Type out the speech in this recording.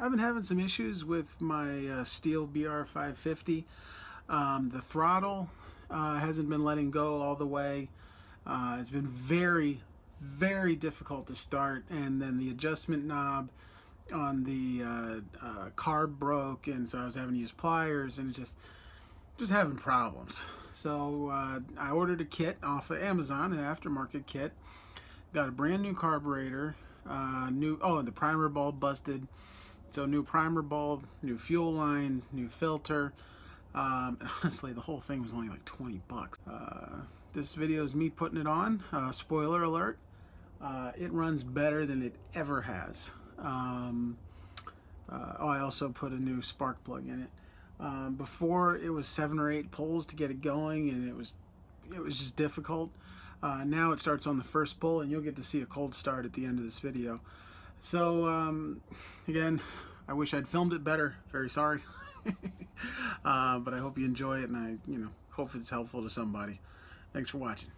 I've been having some issues with my Stihl BR550. The throttle hasn't been letting go all the way. It's been very, very difficult to start, and then the adjustment knob on the carb broke, and so I was having to use pliers, and just having problems. So I ordered a kit off of Amazon, an aftermarket kit. Got a brand new carburetor, the primer bulb busted. So new primer bulb, new fuel lines, new filter. And honestly, the whole thing was only like 20 bucks. This video is me putting it on. Spoiler alert, it runs better than it ever has. I also put a new spark plug in it. Before, it was 7 or 8 pulls to get it going, and it was just difficult. Now it starts on the first pull, and you'll get to see a cold start at the end of this video. So again, I wish I'd filmed it better. Very sorry. But I hope you enjoy it, and I hope it's helpful to somebody. Thanks for watching.